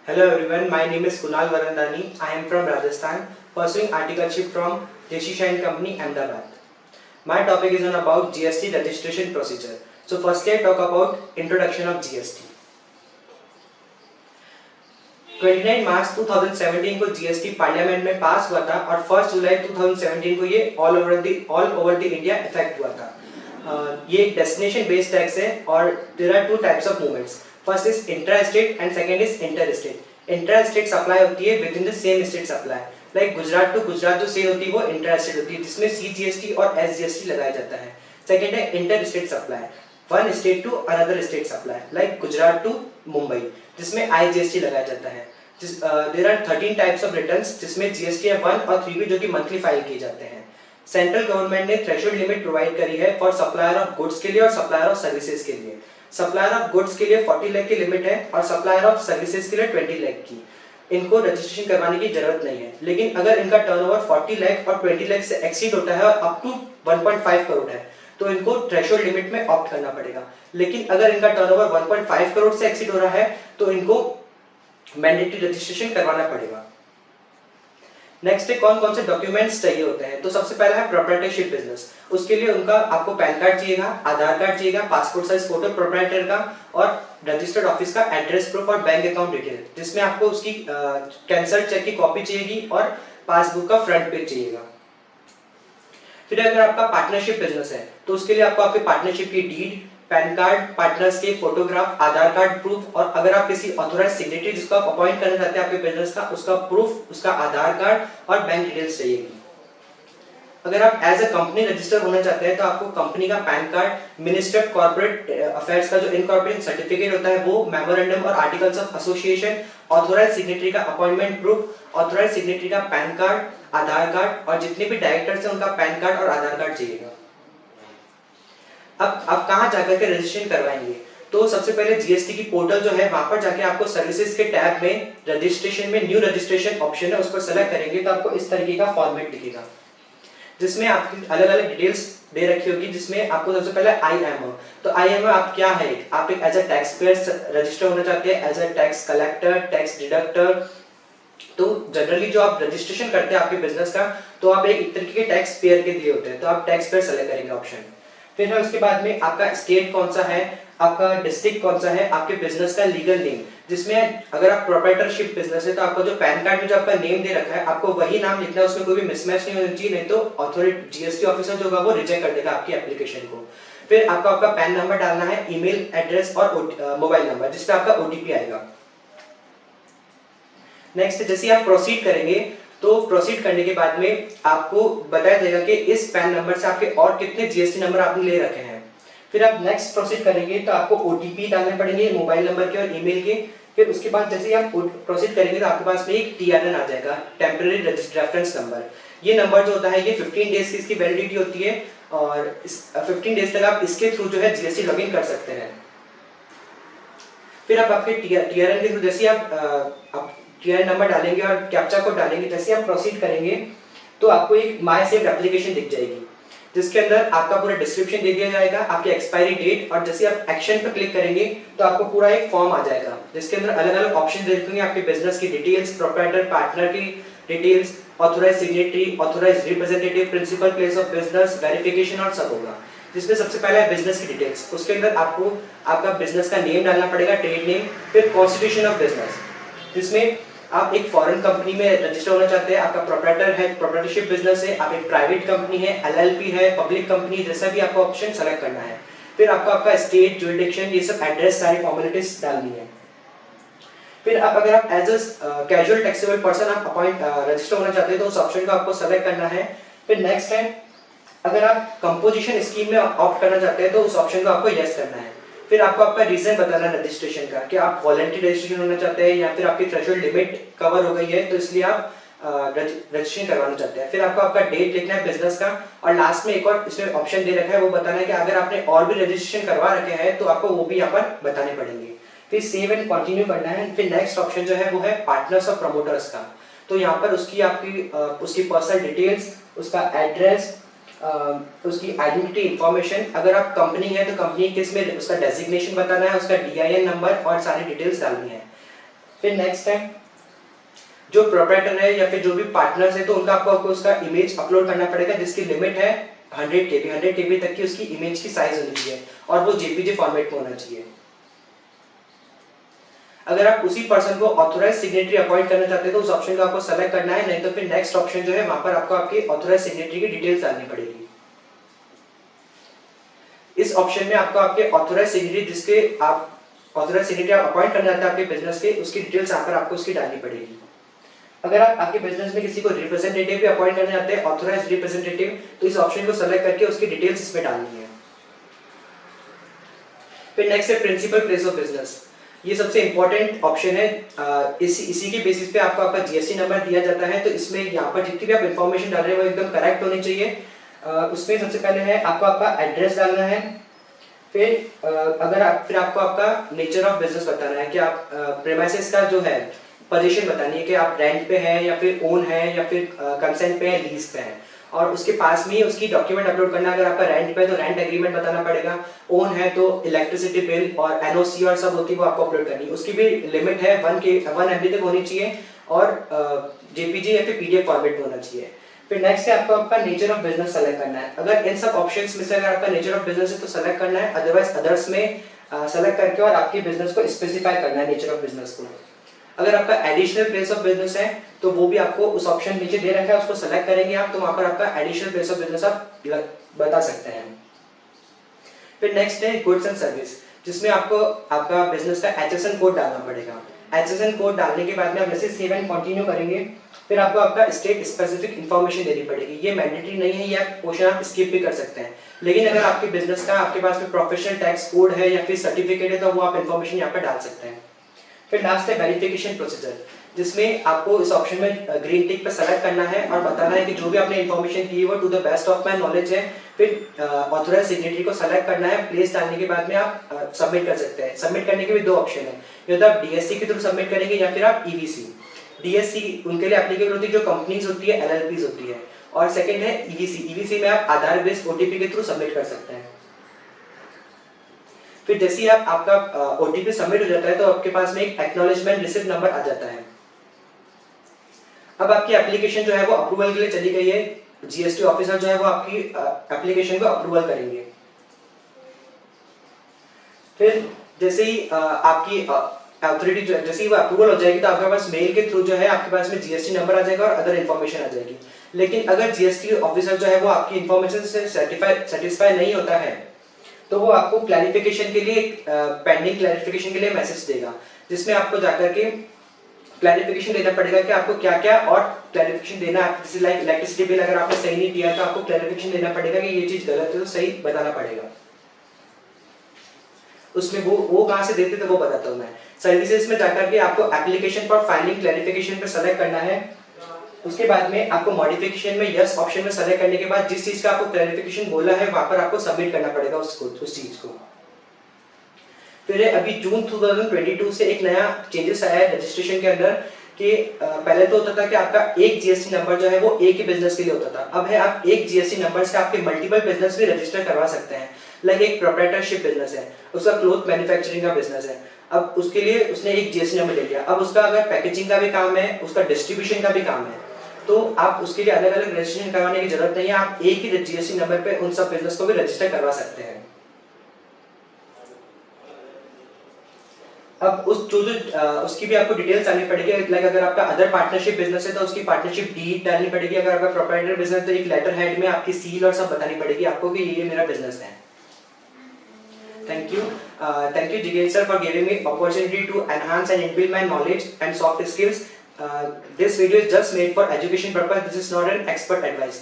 Hello everyone, my name is Kunal Varandani. I am from Rajasthan, pursuing articleship from Deshi Shine Company, Ahmedabad. My topic is on about GST registration procedure. So firstly, I talk about introduction of GST. 29 मार्च 2017 को GST parliament में पास हुआ था और 1 जुलाई 2017 को ये all over the India effect हुआ था। ये एक डेस्टिनेशन बेस्ड टैक्स है और there are two types of movements. First is intra state and second is inter state. Intra state supply होती है within the same state supply, like Gujarat to Gujarat जो sale होती है वो इंट्रा स्टेट होती है, जिसमें सीजीएसटी और एसजीएसटी लगाया जाता है। सेकंड है inter state supply, one state to another state supply, like Gujarat to Mumbai, जिसमें आईजीएसटी लगाया जाता है। There are 13 types of returns, जिसमें जीएसटी है 1 और 3 भी, जो कि मंथली फाइल किए जाते हैं। सेंट्रल गवर्नमेंट ने थ्रेशोल्ड लिमिट प्रोवाइड करी है फॉर सप्लायर ऑफ गुड्स के लिए और सप्लायर ऑफ सर्विसेज के लिए। सप्लायर ऑफ गुड्स के लिए 40 लाख की लिमिट है और सप्लायर ऑफ सर्विसेज के लिए 20 लाख की। इनको रजिस्ट्रेशन करवाने की जरूरत नहीं है, लेकिन अगर इनका टर्नओवर 40 लाख और 20 लाख से एक्सीड होता है और अप टू 1.5 करोड़ है तो इनको थ्रेशोल्ड लिमिट में ऑप्ट करना पड़ेगा। लेकिन अगर इनका टर्नओवर 1.5 करोड़ से एक्सीड हो रहा है तो इनको मैंडेटरी रजिस्ट्रेशन करवाना पड़ेगा। नेक्स्ट है कौन कौन से डॉक्यूमेंट्स चाहिए होते हैं। तो सबसे पहला है प्रोप्राइटरशिप बिजनेस। उसके लिए उनका आपको पैन कार्ड चाहिएगा, आधार कार्ड चाहिएगा, पासपोर्ट साइज फोटो प्रोप्राइटर का और रजिस्टर्ड ऑफिस का एड्रेस प्रूफ और बैंक अकाउंट डिटेल, जिसमें आपको उसकी कैंसल्ड चेक की कॉपी चाहिएगी और पासबुक का फ्रंट पेज चाहिएगा। फिर अगर आपका पार्टनरशिप बिजनेस है तो उसके लिए आपको आपके पार्टनरशिप की डीड, पैन कार्ड, पार्टनर्स के फोटोग्राफ, आधार कार्ड प्रूफ और अगर आप किसी ऑथोराइज्ड सिग्नेटरी जिसको आप अपॉइंट करना चाहते हैं आपके बिजनेस का, उसका प्रूफ, उसका आधार कार्ड और बैंक डिटेल्स चाहिएगी। अगर आप एज अ कंपनी रजिस्टर होना चाहते हैं तो आपको कंपनी का PAN card, ministry of corporate affairs का जो इनकॉर्पोरेशन सर्टिफिकेट होता है वो, मेमोरेंडम और articles of association, authorised signatory का अपॉइंटमेंट प्रूफ, ऑथोराइज्ड सिग्नेटरी का पैन कार्ड, आधार कार्ड और जितने भी डायरेक्टर्स हैं उनका पैन कार्ड और आधार कार्ड चाहिएगा। अब कहाँ जाकर के रजिस्ट्रेशन करवाएंगे, तो सबसे पहले जीएसटी की पोर्टल जो है वहां पर जाके आपको सर्विसेज के टैब में रजिस्ट्रेशन में न्यू रजिस्ट्रेशन ऑप्शन है, उस पर सेलेक्ट करेंगे तो आपको इस तरीके का फॉर्मेट दिखेगा जिसमें आपकी अलग अलग डिटेल्स दे रखी होगी, जिसमें आपको सबसे पहले आईएमओ। तो आईएमओ आप क्या है, आप एक as a tax payer register होना चाहते हैं, as a tax collector, tax deductor. तो जनरली जो आप रजिस्ट्रेशन करते हैं आपके बिजनेस का तो आप एक तरीके के टैक्स पेयर के दिए होते हैं, तो आप टैक्स पेयर सेलेक्ट करेंगे ऑप्शन। फिर है उसके बाद में आपका स्टेट कौन सा है, आपका डिस्ट्रिक्ट कौन सा है, आपके बिजनेस का लीगल नेम, जिसमें अगर आप प्रोप्राइटरशिप बिजनेस है तो आपका जो पैन कार्ड में जो आपका नेम दे रखा है आपको वही नाम लिखना है, उसमें कोई भी मिसमैच नहीं होना चाहिए, नहीं तो अथॉरिटी जीएसटी ऑफिसर जो होगा वो रिजेक्ट कर देगा आपकी एप्लीकेशन को। फिर आपका पैन नंबर डालना है, ईमेल एड्रेस और मोबाइल नंबर जिसपे आपका ओटीपी आएगा। नेक्स्ट जैसे आप प्रोसीड करेंगे तो प्रोसीड करने के बाद में आपको बताया जाएगा कि इस पैन नंबर से आपके और कितने जीएसटी नंबर आपने ले रखे हैं। फिर आप नेक्स्ट प्रोसीड करेंगे तो आपको ओटीपी डालने पड़ेंगे मोबाइल नंबर के और ईमेल के। फिर उसके बाद जैसे ही आप प्रोसीड करेंगे तो आपके पास में एक टीआरएन आ जाएगा, टेम्पररी रेफरेंस नंबर। ये नंबर जो होता है ये 15 डेज की इसकी वैलिडिटी होती है और 15 डेज तक आप इसके थ्रू जो है जीएसटी लॉगिन कर सकते हैं। फिर आप आपके टीआरएन के थ्रू जैसे आप टीआरएन नंबर डालेंगे और कैप्चा कोड डालेंगे, जैसे आप प्रोसीड करेंगे तो आपको एक माय सेव्ड एप्लीकेशन दिख जाएगी जिसके अंदर आपका पूरा डिस्क्रिप्शन दे दिया जाएगा, आपकी एक्सपायरी डेट, और जैसे आप एक्शन पर क्लिक करेंगे तो आपको पूरा एक फॉर्म आ जाएगा जिसके अंदर अलग अलग ऑप्शन दे रखेंगे, आपके बिजनेस की डिटेल्स, प्रोप्राइटर पार्टनर की details, authorised signatory, authorised representative, principal place of business, verification और सब होगा। जिसमें सबसे पहला है बिजनेस की डिटेल्स, उसके अंदर आपको आपका बिजनेस का नेम डालना पड़ेगा, ट्रेड नेम, फिर कॉन्स्टिट्यूशन ऑफ बिजनेस, जिसमें आप एक फॉरेन कंपनी में रजिस्टर होना चाहते हैं, आपका प्रोप्राइटर है, प्रोप्राइटरशिप बिजनेस है, आप एक प्राइवेट कंपनी है, एलएलपी है, पब्लिक कंपनी, जैसा भी आपको ऑप्शन सेलेक्ट करना है। फिर आपका स्टेट, जुरिडिक्शन, ये सब एड्रेस सारी फॉर्मेलिटीज डालनी है। फिर अगर आप as a casual taxable person आप अपॉइंट रजिस्टर होना चाहते हैं तो उस ऑप्शन को आपको सेलेक्ट करना है। फिर नेक्स्ट है अगर आप कंपोजिशन स्कीम में ऑप्ट करना चाहते हैं तो उस ऑप्शन को आपको यस करना है। फिर आपको आपका रीजन बताना है रजिस्ट्रेशन का कि आप वॉलंटरी रजिस्ट्रेशन होना चाहते हैं या फिर आपकी थ्रेशोल्ड लिमिट कवर हो गई है तो इसलिए आप रजिस्ट्रेशन करवाना चाहते हैं। फिर आपको आपका डेट लिखना है बिजनेस का और लास्ट में एक और इसमें ऑप्शन दे रखा है वो बताना है कि अगर आपने और भी रजिस्ट्रेशन करवा रखे हैं तो आपको वो भी यहाँ पर बताने पड़ेंगे। फिर सेव एंड कंटिन्यू करना है। फिर नेक्स्ट ऑप्शन जो है वो है पार्टनर्स और प्रमोटर्स का, तो यहाँ पर उसकी पर्सनल डिटेल्स, उसका एड्रेस, उसकी आइडेंटिटी इंफॉर्मेशन, अगर आप कंपनी है तो कंपनी किस में उसका डेजिग्नेशन बताना है, उसका डीआईएन नंबर और सारी डिटेल्स डालनी है। फिर नेक्स्ट है जो प्रोप्राइटर है या फिर जो भी पार्टनर्स है तो उनका आपको उसका इमेज अपलोड करना पड़ेगा जिसकी लिमिट है 100 KB तक की उसकी इमेज की साइज होनी चाहिए और वो JPG फॉर्मेट में होना चाहिए। अगर आप उसी पर्सन को ऑथोराइज सिग्नेटरी अपॉइंट करना चाहते हैं तो उस ऑप्शन को आपको सेलेक्ट करना है, नहीं तो फिर नेक्स्ट ऑप्शन जो है वहां पर आपको आपकी ऑथोराइज सिग्नेटरी की डिटेल्स डालनी पड़ेगी। इस ऑप्शन में आपको आपके ऑथोराइज सिग्नेटरी जिसके आप ऑथोराइज सिग्नेटरी आप अपॉइंट करना चाहते हैं आपके बिजनेस के, उसकी डिटेल्स यहाँ पर आपको उसकी डालनी पड़ेगी। अगर आप आपके बिजनेस में किसी को रिप्रेजेंटेटिव भी अपॉइंट करना चाहते हैं, ऑथोराइज रिप्रेजेंटेटिव, तो इस ऑप्शन को सेलेक्ट करके उसकी डिटेल्स इसमें डालनी है। फिर नेक्स्ट है प्रिंसिपल प्लेस ऑफ बिजनेस। ये सबसे इंपॉर्टेंट ऑप्शन है। इसी के बेसिस पे आपको आपका GST नंबर दिया जाता है, तो इसमें यहाँ पर जितनी भी आप इन्फॉर्मेशन डाल रहे हैं वो एकदम करेक्ट होनी चाहिए। उसमें सबसे पहले है आपको आपका एड्रेस डालना है, फिर फिर आपको आपका नेचर ऑफ बिजनेस बताना है कि आप प्रेमाइसेस का जो है पोजीशन बतानी है कि आप रेंट पे हैं या फिर ओन है या फिर कंसेंट पे है, लीज पे है, और उसके पास में ही उसकी डॉक्यूमेंट अपलोड करना है। अगर आपका रेंट पे है तो रेंट एग्रीमेंट बताना पड़ेगा, ओन है तो इलेक्ट्रिसिटी बिल और NOC और सब होती है वो आपको अपलोड करनी है। उसकी भी लिमिट है 1 MB तक होनी चाहिए और JPG या फिर PDF फॉर्मेट में होना चाहिए। फिर नेक्स्ट है आपको आपका नेचर ऑफ बिजनेस सेलेक्ट करना है। अगर इन सब ऑप्शंस में से अगर आपका नेचर ऑफ बिजनेस है तो सेलेक्ट करना है, अदरवाइज अदर्स में सेलेक्ट करके और आपके बिजनेस को स्पेसिफाई करना है नेचर ऑफ बिजनेस को। अगर आपका एडिशनल प्लेस ऑफ बिजनेस है तो वो भी आपको उस ऑप्शन नीचे दे रखा है, उसको सेलेक्ट करेंगे आप तो वहां पर आपका एडिशनल प्लेस ऑफ बिजनेस आप बता सकते हैं। फिर नेक्स्ट है गुड्स एंड सर्विस, जिसमें आपको आपका बिजनेस का HSN कोड डालना पड़ेगा। HSN कोड डालने के बाद में आप जैसे सेव एंड कंटिन्यू करेंगे फिर आपको आपका स्टेट स्पेसिफिक इन्फॉर्मेशन देनी पड़ेगी। ये मैंडेटरी नहीं है, ये पोर्शन आप स्किप भी कर सकते हैं, लेकिन अगर आपके बिजनेस का आपके पास में प्रोफेशनल टैक्स कोड है या फिर सर्टिफिकेट है तो वो आप इन्फॉर्मेशन यहाँ पर डाल सकते हैं। फिर लास्ट है वेरिफिकेशन प्रोसीजर, जिसमें आपको इस ऑप्शन में ग्रीन टिक पर सेलेक्ट करना है और बताना है कि जो भी आपने इन्फॉर्मेशन दी है वो to the best of my knowledge है। फिर ऑथोराइज सिग्नेटरी को सेलेक्ट करना है, प्लेस डालने के बाद में आप सबमिट कर सकते हैं। सबमिट करने के भी 2 ऑप्शन है, या तो आप DSC के थ्रू सबमिट करेंगे या फिर आप EVC। DSC उनके लिए एप्लीकेबल होती है जो कंपनीज होती है, LLPs होती है, और सेकंड है EVC। EVC में आप आधार बेस्ड OTP के थ्रू सबमिट कर सकते हैं। फिर जैसे ही आपका OTP सबमिट हो जाता है तो आपके पास में एक एक्नॉलेजमेंट रिसिप्ट नंबर आ जाता है। अब आपकी एप्लीकेशन जो है वो अप्रूवल के लिए चली गई है, GST ऑफिसर जो है वो आपकी एप्लीकेशन को अप्रूवल करेंगे। फिर जैसे ही आपकी अथॉरिटी जैसे ही वो अप्रूवल हो जाएगी तो आपके पास मेल के थ्रू जो है आपके पास में GST नंबर आ जाएगा और अदर इन्फॉर्मेशन आ जाएगी। लेकिन अगर GST ऑफिसर जो है वो आपकी इन्फॉर्मेशन से सेटिस्फाई नहीं होता है तो वो आपको क्लैरिफिकेशन के लिए पेंडिंग क्लैरिफिकेशन के लिए मैसेज देगा, जिसमें आपको जाकर के क्लैरिफिकेशन देना पड़ेगा कि आपको क्या क्या और क्लैरिफिकेशन देना है। जैसे लाइक इलेक्ट्रिसिटी बिल अगर आपने सही नहीं दिया तो आपको क्लैरिफिकेशन देना पड़ेगा कि ये चीज गलत है तो सही बताना पड़ेगा। उसमें वो कहां से देते थे वो बताता हूं मैं। सर्विसेज में जाकर के आपको एप्लीकेशन फॉर फाइलिंग क्लैरिफिकेशन पे सेलेक्ट करना है। उसके बाद में आपको मॉडिफिकेशन में यस ऑप्शन में सेलेक्ट करने के बाद जिस चीज का आपको क्लैरिफिकेशन बोला है वहां पर आपको सबमिट करना पड़ेगा उस चीज को। फिर अभी जून 2022 से एक नया चेंजेस आया है रजिस्ट्रेशन के अंदर कि पहले तो होता था कि आपका एक GST नंबर जो है वो एक ही बिजनेस के लिए होता था। अब है आप एक GST नंबर से आपके मल्टीपल बिजनेस भी रजिस्टर करवा सकते हैं। लाइक एक प्रोप्राइटरशिप बिजनेस है, उसका क्लोथ मैन्युफैक्चरिंग का बिजनेस है, अब उसके लिए उसने एक GST नंबर ले लिया। अब उसका अगर पैकेजिंग का भी काम है, उसका डिस्ट्रीब्यूशन का भी काम है, तो आप उसके लिए अलग अलग रजिस्ट्रेशन करवाने की जरूरत नहीं है, आप एक ही GST नंबर पे उन सब बिजनेस को भी रजिस्टर करवा सकते हैं। अब उसकी भी आपको डिटेल्स डालनी पड़ेगी। लाइक अगर आपका अदर पार्टनरशिप बिजनेस है तो उसकी पार्टनरशिप डीड डालनी पड़ेगी। अगर आपका प्रोप्राइटर बिजनेस तो एक लेटर हेड में आपकी सील और सब बतानी पड़ेगी आपको कि ये मेरा बिजनेस है। Thank you Jignesh sir for giving me opportunity to enhance and inbuild my knowledge and soft skills. This video is just made for education purpose. This is not an expert advice.